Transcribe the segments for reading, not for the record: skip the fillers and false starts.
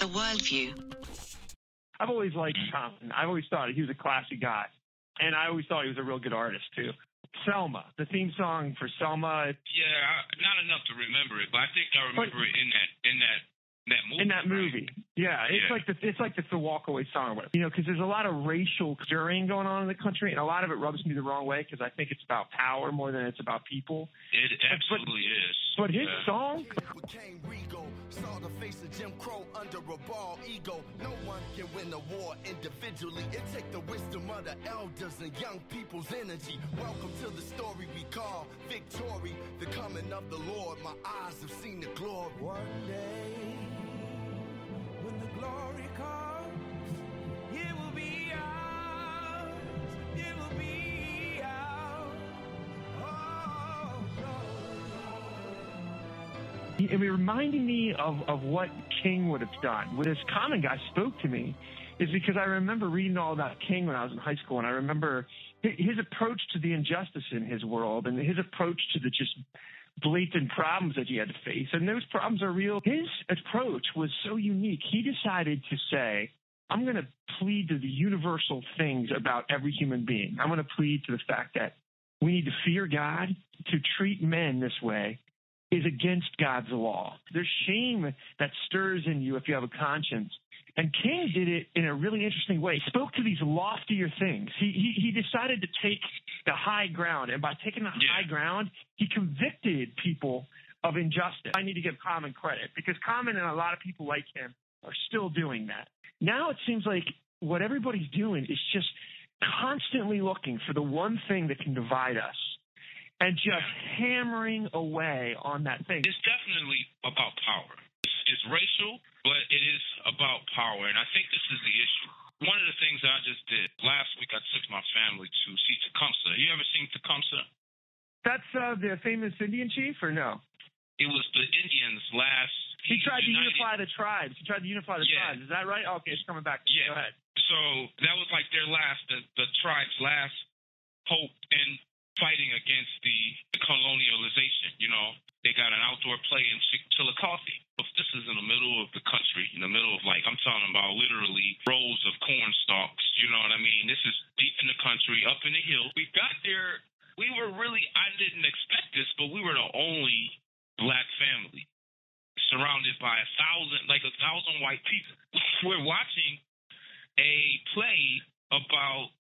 Worldview. I've always liked Common. I've always thought he was a classy guy. And I always thought he was a real good artist, too. Selma, the theme song for Selma. Yeah, not enough to remember it, but I think I remember it in that movie. In that movie, right? yeah, it's like the walk-away song or whatever. You know, because there's a lot of racial stirring going on in the country, and a lot of it rubs me the wrong way because I think it's about power more than it's about people. It absolutely is. But his song. Saw the face of Jim Crow under a bald ego. No one can win the war individually. It take the wisdom of the elders and young people's energy. Welcome to the story we call victory, the coming of the Lord. My eyes have seen the glory. One day, when the glory comes, it will be ours. It will be ours. Oh, It reminding me of what King would have done. When this Common guy spoke to me is because I remember reading all about King when I was in high school, and I remember his approach to the injustice in his world and his approach to the just blatant problems that he had to face. And those problems are real. His approach was so unique. He decided to say, I'm going to plead to the universal things about every human being. I'm going to plead to the fact that we need to fear God. To treat men this way is against God's law. There's shame that stirs in you if you have a conscience. And King did it in a really interesting way. He spoke to these loftier things. He decided to take the high ground. And by taking the high ground, he convicted people of injustice. I need to give Common credit because Common and a lot of people like him are still doing that. Now it seems like what everybody's doing is just constantly looking for the one thing that can divide us and just hammering away on that thing. It's definitely about power. It's racial, but it is about power, and I think this is the issue. One of the things that I just did last week, I took my family to see Tecumseh. You ever seen Tecumseh? That's the famous Indian chief, or no? It was the Indians' last. He tried to unify the tribes. Tribes. Is that right? Okay, it's coming back. Yeah. Go ahead. So that was like their last, the tribe's last hope in fighting against the colonialization. You know, they got an outdoor play in Chillicothe. This is in the middle of the country, in the middle of, like, I'm talking about literally rows of corn stalks. You know what I mean? This is deep in the country, up in the hill. We got there. We were really, I didn't expect this, but we were the only black family surrounded by 1,000 white people. We're watching a play about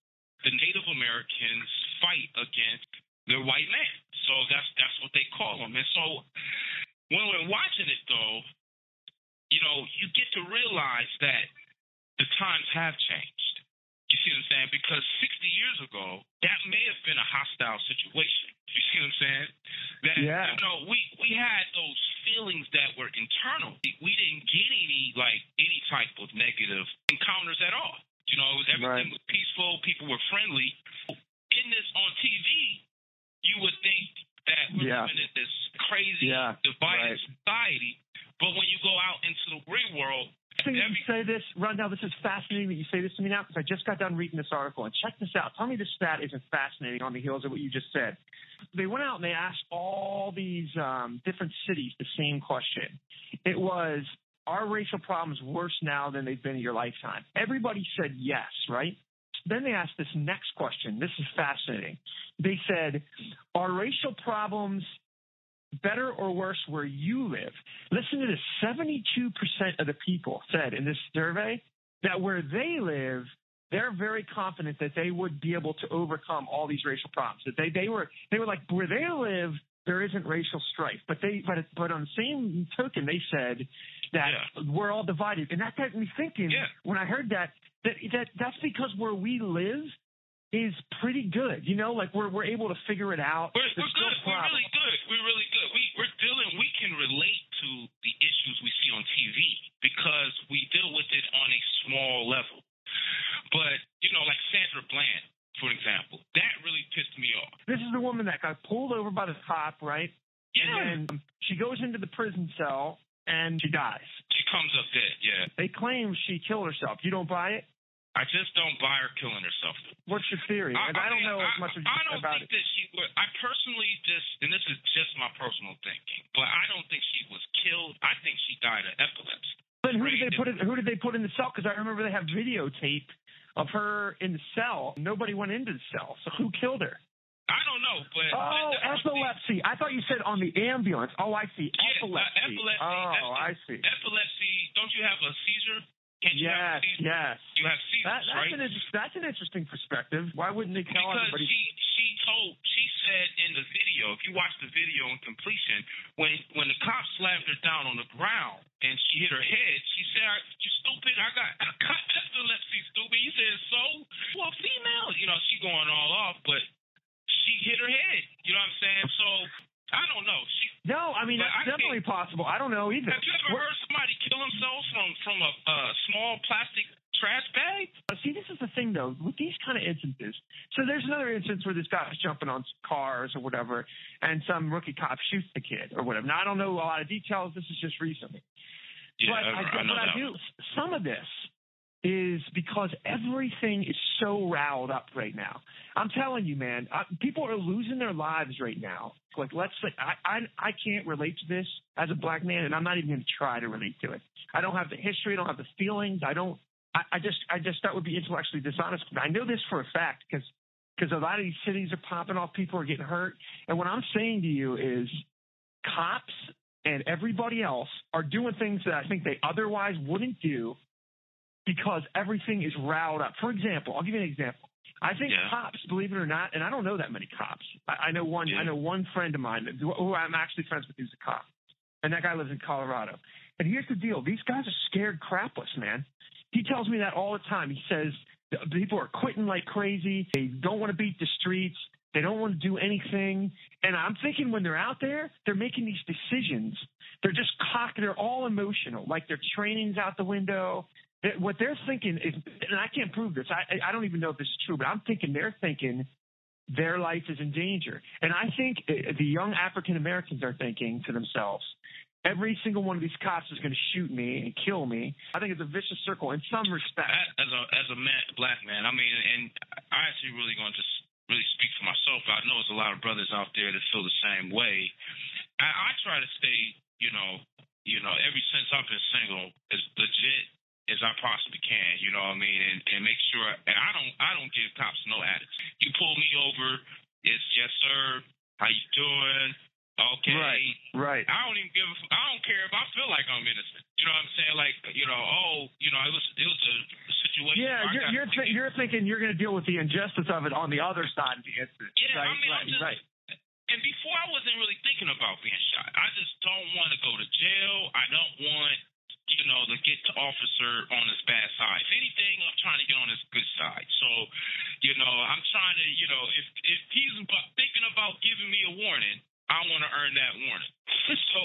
the Native Americans fight against the white man. So that's what they call them. And so when we're watching it, though, you know, you get to realize that the times have changed. You see what I'm saying? Because 60 years ago, that may have been a hostile situation. You see what I'm saying? That, you know, we had those feelings that were internal. We didn't get any type of negative encounters at all. You know, everything was peaceful. People were friendly. In this on TV, you would think that we're living in this crazy divided society. But when you go out into the real world, you say this, Rondell, this is fascinating that you say this to me now because I just got done reading this article. And check this out. Tell me this stat isn't fascinating on the heels of what you just said. They went out and they asked all these different cities the same question. It was, are racial problems worse now than they've been in your lifetime? Everybody said yes, right? Then they asked this next question. This is fascinating. They said, are racial problems better or worse where you live? Listen to this. 72% of the people said in this survey that where they live, they're very confident that they would be able to overcome all these racial problems. That they were like, where they live, there isn't racial strife. But on the same token, they said that we're all divided. And that got me thinking when I heard that's because where we live is pretty good. You know, like we're able to figure it out. We're good. We're really good. We can relate to the issues we see on TV because we deal with it on a small level. But, you know, like Sandra Bland, for example, that really pissed me off. This is the woman that got pulled over by the cop, right? Yeah. And then she goes into the prison cell and she dies. She comes up dead, yeah. They claim she killed herself. You don't buy it? I just don't buy her killing herself. What's your theory? I don't know as much about it. I don't think that she would. I personally and this is just my personal thinking, but I don't think she was killed. I think she died of epilepsy. Then who did they did they put in the cell? Because I remember they have videotape of her in the cell. Nobody went into the cell. So who killed her? I don't know, but epilepsy. I thought you said on the ambulance. Oh, I see. Yeah, Epilepsy. I see. Epilepsy. Don't you have a seizure? Can't you have a seizure? Yes. You have seizures, right? That's an interesting perspective. Why wouldn't they tell everybody? Because she said in the video, if you watch the video in completion, when the cop slammed her down on the ground and she hit her head, she said, "You stupid! I got epilepsy, stupid." You said, "So? Well, female, she going all off, but she hit her head." You know what I'm saying? So I don't know. No, I mean, that's definitely possible. I don't know either. Have you ever heard somebody kill themselves from a small plastic trash bag? See, this is the thing, though, with these kind of instances. So there's another instance where this guy was jumping on cars or whatever, and some rookie cop shoots the kid or whatever. Now, I don't know a lot of details. This is just recently. Yeah, but I do. Some of this is because everything is so riled up right now. I'm telling you, man, people are losing their lives right now. Like, let's say I can't relate to this as a black man, and I'm not even going to try to relate to it. I don't have the history. I don't have the feelings. I just that would be intellectually dishonest. I know this for a fact because a lot of these cities are popping off. People are getting hurt. And what I'm saying to you is cops and everybody else are doing things that I think they otherwise wouldn't do because everything is riled up. For example, I'll give you an example. I think cops, believe it or not, and I don't know that many cops. I know one. Yeah. I know one friend of mine who I'm actually friends with who's a cop, and that guy lives in Colorado. And here's the deal: these guys are scared crapless, man. He tells me that all the time. He says people are quitting like crazy. They don't want to beat the streets. They don't want to do anything. And I'm thinking when they're out there, they're making these decisions. They're just they're all emotional. Like their training's out the window. What they're thinking is, and I can't prove this. I don't even know if this is true, but I'm thinking they're thinking their life is in danger. And I think the young African Americans are thinking to themselves, every single one of these cops is going to shoot me and kill me. I think it's a vicious circle in some respect. As a black man, I mean, and I actually really going to just really speak for myself. I know there's a lot of brothers out there that feel the same way. I try to stay, ever since I've been single, as legit as I possibly can, you know what I mean, and make sure. And I don't give cops no attitude. You pull me over, it's yes sir. How you doing? Okay. Right. I don't care if I feel like I'm innocent. You know what I'm saying? Like, it was a situation. Yeah, you're thinking you're going to deal with the injustice of it on the other side of the incident. Yeah, right, I mean, right. And before I wasn't really thinking about being shot. I just don't want to go to jail. I don't want, to get the officer on his bad side. If anything, I'm trying to get on his good side. So, I'm trying to, if he's thinking about giving me a warning, I want to earn that warning. So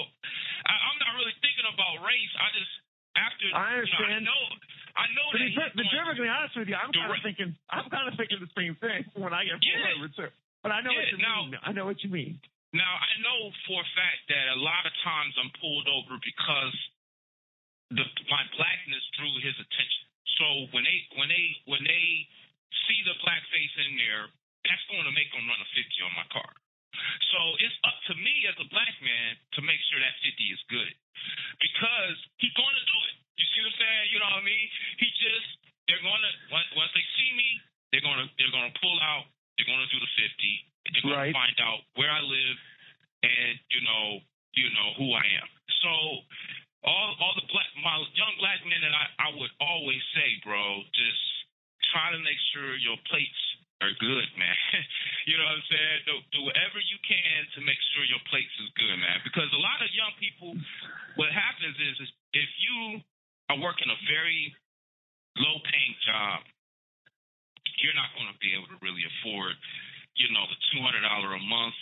I'm not really thinking about race. I understand. I know that. To be perfectly honest with you, I'm kind of thinking the same thing when I get pulled over too. But I know what you mean. I know what you mean. Now I know for a fact that a lot of times I'm pulled over because my blackness drew his attention. So when they see the black face in there, that's going to make them run a 50 on my car. So it's up to me as a black man to make sure that 50 is good, because he's going to do it. You see what I'm saying? You know what I mean? They're going to, once they see me, they're going to pull out. They're going to do the 50. And they're going to find out where I live and who I am. So all my young black men that I would always say, bro, just try to make sure your plates are good, man. You know what I'm saying? Do whatever you can to make sure your plates is good, man. Because a lot of young people, what happens is if you are working a very low-paying job, you're not going to be able to really afford, the $200 a month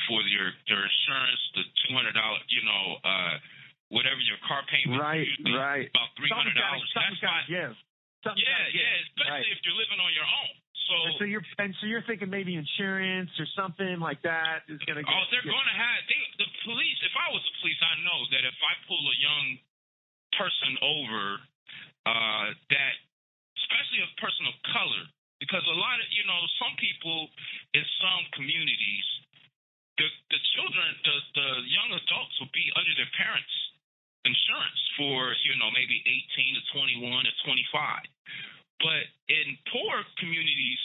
for your insurance, the $200, whatever your car payment. Right. About $300. That's why. Especially if you're living on your own. So you're thinking maybe insurance or something like that is going to. Oh, they're going to have the police. If I was the police, I know that if I pull a young person over, that especially a person of color, because a lot of some people in some communities, the children, the young adults will be under their parents. insurance for, maybe 18 to 21 to 25. But in poor communities,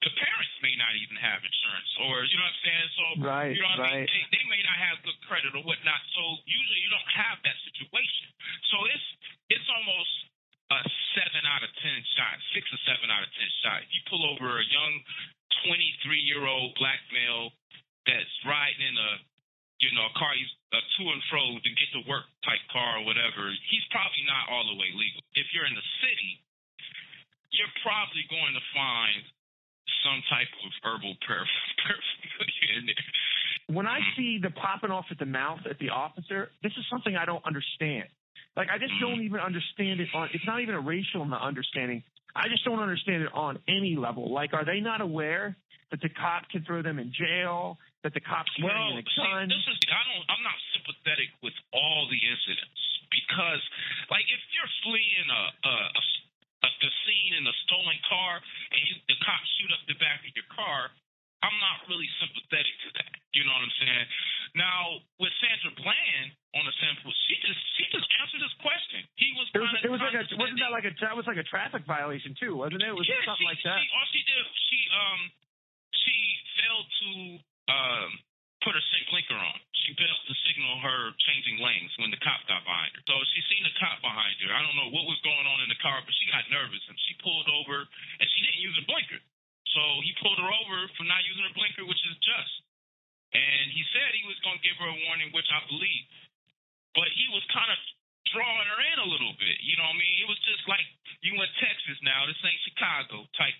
the parents may not even have insurance, or you know what I'm saying. So right, you know what right. I mean? They may not have good credit or whatnot. So usually you don't have that situation. So it's almost a 7 out of 10 shot, 6 or 7 out of 10 shot. You pull over a young 23-year-old black male that's riding in a car, he's a to and fro to get to work type car or whatever. He's probably not all the way legal. If you're in the city, you're probably going to find some type of herbal paraphernalia in there. When I see the popping off at the mouth at the officer, this is something I don't understand. Like, I just don't even understand it it's not even a racial understanding. I just don't understand it on any level. Like, are they not aware that the cop can throw them in jail, that the cop's carrying a gun? I'm not sympathetic with all the incidents because, like, if you're fleeing the scene in a stolen car and the cops shoot up the back of your car, I'm not really sympathetic to that. You know what I'm saying? Now, with Sandra Bland on the sample, she just answered this question. He was that was like a traffic violation too, wasn't it? It was something like that. All she did, she failed to put her blinker on. She failed to signal her changing lanes when the cop got behind her. So she seen the cop behind her. I don't know what was going on in the car, but she got nervous and she pulled over and she didn't use a blinker. So he pulled her over for not using her blinker, which is just. And he said he was going to give her a warning, which I believe. But he was kind of drawing her in a little bit. You know what I mean? It was just like you in Texas now. This ain't Chicago type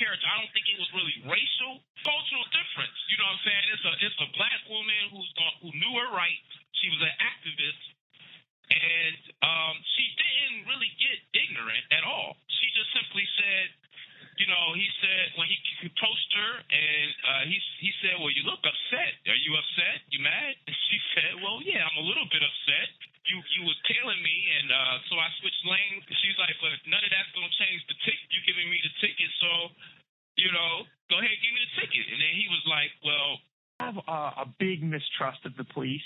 character. I don't think it was really racial, cultural difference. You know what I'm saying? It's a black woman who knew her rights. She was an activist, and she didn't really get ignorant at all. She just simply said, he said when he approached her, and he said, "Well, you look upset. Are you upset? You mad?" And she said, "Well, yeah, I'm a little bit upset. You was tailing me, and so I switched lanes." She's like, "But none of that's gonna change the ticket. You giving me the ticket, so go ahead, give me the ticket." And then he was like, "Well." I have a big mistrust of the police,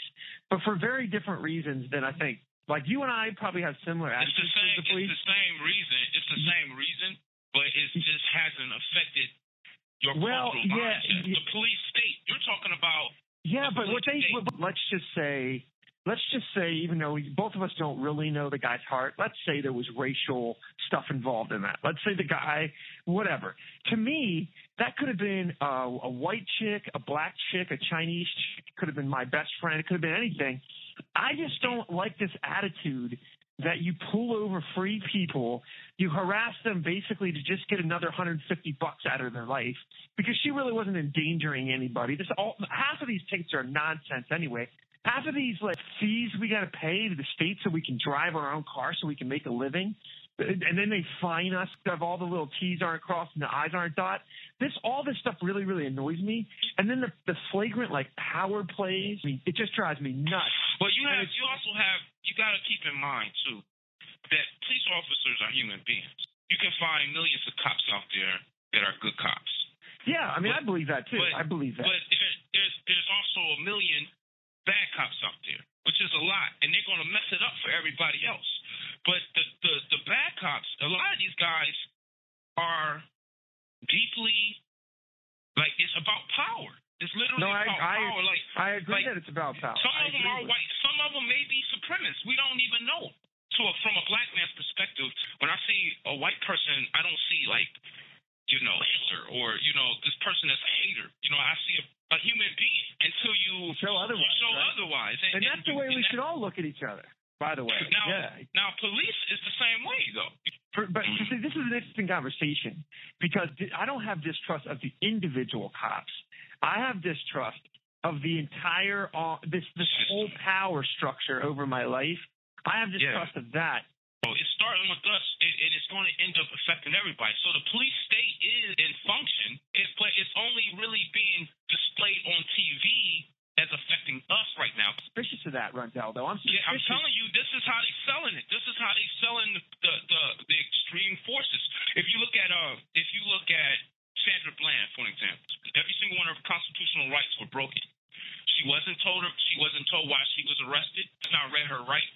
but for very different reasons than I think. Like, you and I probably have similar attitudes to the police. It's the same reason. It's the same reason, but it just hasn't affected your cultural mindset. The police state. You're talking about. Yeah, but let's just say, even though both of us don't really know the guy's heart, let's say there was racial stuff involved in that. Let's say the guy, whatever. To me, that could have been a white chick, a black chick, a Chinese chick. It could have been my best friend. It could have been anything. I just don't like this attitude that you pull over free people, you harass them basically to just get another $150 out of their life, because she really wasn't endangering anybody. Half of these tickets are nonsense anyway. Half of these fees we got to pay to the state so we can drive our own car so we can make a living, and then they fine us if all the little T's aren't crossed and the I's aren't dotted. All this stuff really, really annoys me. And then the flagrant power plays, it just drives me nuts. But you got to keep in mind too that police officers are human beings. You can find millions of cops out there that are good cops. Yeah, I believe that too. I believe that. But there's also a million bad cops out there, which is a lot, and they're going to mess it up for everybody else. But the bad cops, a lot of these guys are deeply it's about power. It's literally about power. I agree that it's about power. Some of them are white. Some of them may be supremacists. We don't even know. From a black man's perspective, when I see a white person, I don't see Hitler or this person that's a hater. I see a human being until you show otherwise. And that's the way we should all look at each other. By the way, now police is the same way though. But see, this is an interesting conversation because I don't have distrust of the individual cops. I have distrust of the entire this whole power structure over my life. I have distrust of that. So it's starting with us, and it's going to end up affecting everybody. So the police state is in function, but it's only really being displayed on TV as affecting us right now. Suspicious of that, Rundell, though. I'm telling you, this is how they're selling it. This is how they're selling the extreme forces. If you look at Sandra Bland, for example, every single one of her constitutional rights were broken. She wasn't told why she was arrested. It's not not read her right